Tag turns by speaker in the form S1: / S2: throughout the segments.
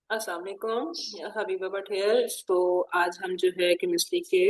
S1: अस्सलाम वालेकुम, Habiba Bhatt here. तो आज हम जो है केमिस्ट्री के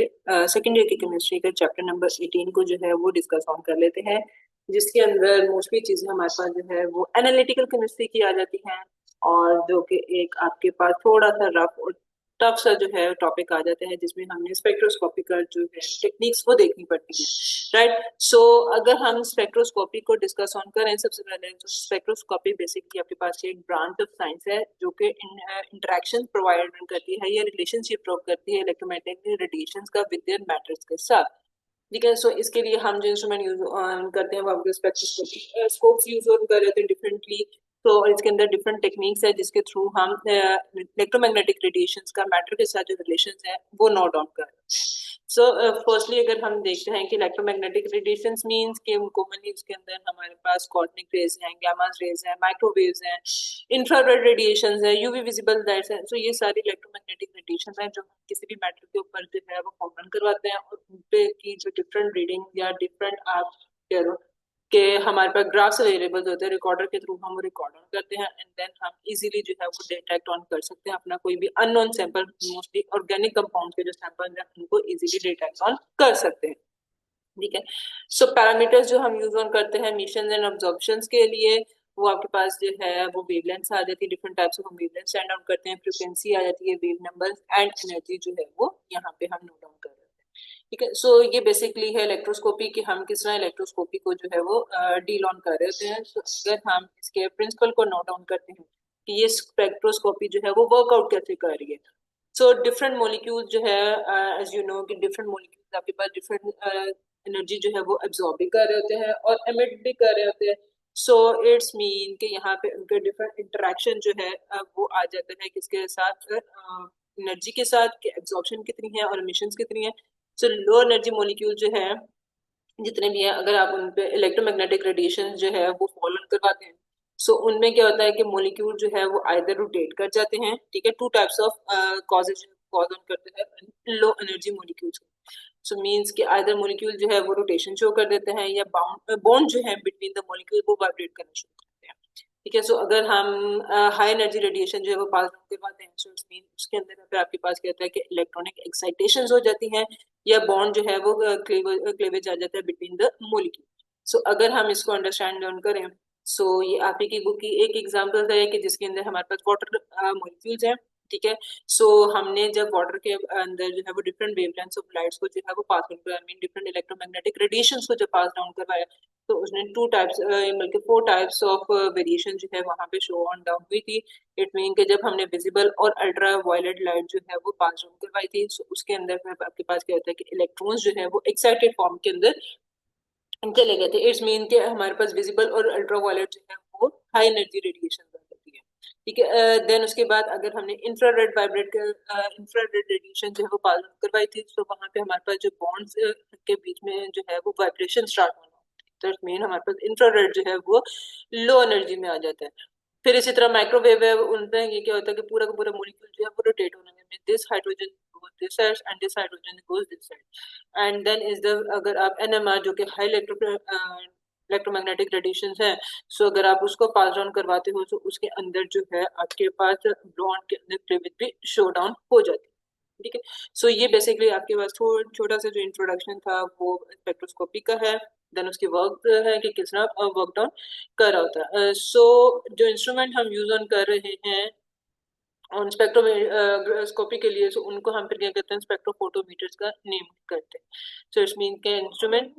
S1: सेकेंड ईयर की केमिस्ट्री के चैप्टर नंबर 18 को जो है वो डिस्कस ऑन कर लेते हैं, जिसके अंदर मोस्टली चीजें हमारे पास जो है वो एनालिटिकल केमिस्ट्री की आ जाती हैं, और जो कि एक आपके पास थोड़ा सा रफ और टफ सा जो है टॉपिक आ जाता है, जिसमें हमने स्पेक्ट्रोस्कोपी का जो है टेक्निक्स वो देखनी पड़ती है, राइट। सो अगर हम स्पेक्ट्रोस्कोपी को डिस्कस ऑन करें, सबसे पहले तो स्पेक्ट्रोस्कोपी बेसिकली आपके पास एक ब्रांच ऑफ साइंस है जो कि इंटरेक्शन प्रोवाइड करती है या रिलेशनशिप प्रूव करती है इलेक्ट्रोमैग्नेटिक रेडिएशंस का विद देयर मैटर्स के साथ। ठीक है। सो इसके लिए हम जो इंस्ट्रूमेंट यूज करते हैं वो आपके स्पेक्ट्रोस्कोपी स्कोप्स यूज कर रहे हैं डिफरेंटली। तो इसके अंदर डिफरेंट टेक्निक्स है जिसके थ्रू हम इलेक्ट्रोमैग्नेटिक रेडिएशंस का मैटर के साथ जो रिलेशन है वो नोट डाउन कर रहे हैं। सो फर्स्टली अगर हम देखते हैं कि इलेक्ट्रोमैग्नेटिक रेडिएशंस मींस कि कॉमनली उसके अंदर हमारे पास कॉस्मिक रेज हैं, गामा रेज हैं, माइक्रोवेव्स हैं, इंफ्रारेड रेडिएशंस है, यूवी विजिबल लाइट्स हैं। सो ये सारी इलेक्ट्रोमैग्नेटिक रेडिएशंस हैं जो हम किसी भी मैटर के ऊपर जो है वो कॉमन करवाते हैं, और उन पे की जो डिफरेंट रीडिंग या डिफरेंट आप कह लो कि हमारे पास ग्राफ्स अवेलेबल होते हैं, रिकॉर्डर के थ्रू हम वो रिकॉर्ड ऑन करते हैं, एंड देन हम इजीली जो है वो डिटेक्ट ऑन कर सकते हैं अपना कोई भी unknown sample. Mostly organic compound के जो सैंपल हैं उनको इजीली डिटेक्ट ऑन कर सकते हैं। ठीक है। सो पैरामीटर्स जो हम यूज ऑन करते हैं मिशन एंड ऑब्जॉर्प्शन के लिए, वो आपके पास जो है वो वेवलेंथ आ जाती है, different types of wavelength send out करते हैं, फ्रीक्वेंसी आ जाती है, वेव नंबर एंड एनर्जी जो है वो यहाँ पे हम नोट डाउन कर रहे हैं। ठीक है। सो ये बेसिकली है इलेक्ट्रोस्कोपी कि हम किस तरह इलेक्ट्रोस्कोपी को जो है वो डील ऑन कर रहे होते हैं। तो अगर हम इसके प्रिंसिपल को नोट डाउन करते हैं कि ये स्पेक्ट्रोस्कोपी जो है वो वर्कआउट कैसे कर रही है। सो डिफरेंट मोलिक्यूल जो है, एज यू नो कि डिफरेंट मोलिक्यूल आपके पास डिफरेंट एनर्जी जो है वो एब्जॉर्ब भी कर रहे होते हैं और एमिट भी कर रहे होते हैं। सो इट्स मीन कि यहाँ पे उनके डिफरेंट इंटरेक्शन जो है वो आ जाता है किसके साथ, एनर्जी के साथ, कि एब्जॉर्प्शन कितनी है और एमिशंस कितनी है। सो लो एनर्जी मोलिक्यूल जो है जितने भी हैं, अगर आप उन पे इलेक्ट्रोमैग्नेटिक रेडिएशन जो है वो फॉलो करवाते हैं, सो उनमें क्या होता है कि मोलिक्यूल जो है वो आइदर रोटेट कर जाते हैं। ठीक है। Two types of causes cause on करते हैं लो एनर्जी मोलिक्यूल्स। सो मींस कि आइदर मोलिक्यूल जो है वो रोटेशन शो कर देते हैं या बॉन्ड जो है बिटवीन द मोलिक्यूल वो वाइब्रेट करना शुरू करते हैं। ठीक है। सो अगर हम हाई एनर्जी रेडिएशन जो है वो पास करवाते हैं, सो इट्स मीन उसके अंदर फिर आपके पास क्या होता है कि इलेक्ट्रॉनिक एक्साइटेशंस हो जाती हैं या बॉन्ड जो है वो क्लेवेज आ जाता है बिटवीन द मोलिक्यूल। सो अगर हम इसको अंडरस्टैंड डाउन करें, सो ये आप ही की बुक की एक एग्जांपल है कि जिसके अंदर हमारे पास वाटर मोलिक्यूल्स हैं। ठीक है। सो हमने जब वाटर के अंदर जो है वो डिफरेंट वेवलेंथ्स ऑफ लाइट्स को जो है वो पास करवाया, I mean different electromagnetic radiations को जब पास डाउन करवाया, तो उसने टू टाइप्स बल्कि फोर टाइप्स ऑफ वेरिएशन जो है वहां पे शो ऑन डाउन हुई थी। इट मीन कि जब हमने विजिबल और अल्ट्रा वायलेट लाइट जो है वो पास डाउन करवाई थी, so उसके अंदर फिर आपके पास क्या होता है कि इलेक्ट्रॉन्स जो है वो एक्साइटेड फॉर्म के अंदर चले गए थे। इट्स मीन कि हमारे पास विजिबल और अल्ट्रा वायलेट जो है वो हाई एनर्जी रेडिएशन करती है। ठीक है। देन उसके बाद अगर हमने इंफ्रारेड इंफ्रारेड रेडिएशन जो है वो पास करवाई थी, तो वहां पे हमारे पास जो बॉन्ड्स के बीच में जो है वो वाइब्रेशन स्टार्ट होना, तो इट मीन हमारे पास इंफ्रारेड जो है वो लो एनर्जी में आ जाता है। फिर इसी तरह माइक्रोवेव है, उनपे ये क्या होता है कि पूरा का पूरा मॉलिक्यूल जो है वो रोटेट होने में, this hydrogen goes this side and this hydrogen goes this side, and then is the अगर आप एनएमआर जो कि हाई इलेक्ट्रोमैग्नेटिक रेडिएशन है, सो अगर आप उसको पास डाउन करवाते हो तो उसके अंदर जो है आपके पास ब्लॉन्ड के अंदर क्लीवेज भी शो डाउन हो जाती है। ठीक है। सो ये बेसिकली आपके पास छोटा सा जो इंट्रोडक्शन था वो स्पेक्ट्रोस्कोपी का है। देन उसकी वर्क है कि किस तरह वर्क डाउन कर रहा होता है। सो जो इंस्ट्रूमेंट हम यूज ऑन कर रहे हैं और स्पेक्ट्रोस्कोपी के लिए, सो उनको हम फिर क्या कहते हैं, स्पेक्ट्रोफोटोमीटर्स का नेम करते हैं। सो इट्स मीन के इंस्ट्रूमेंट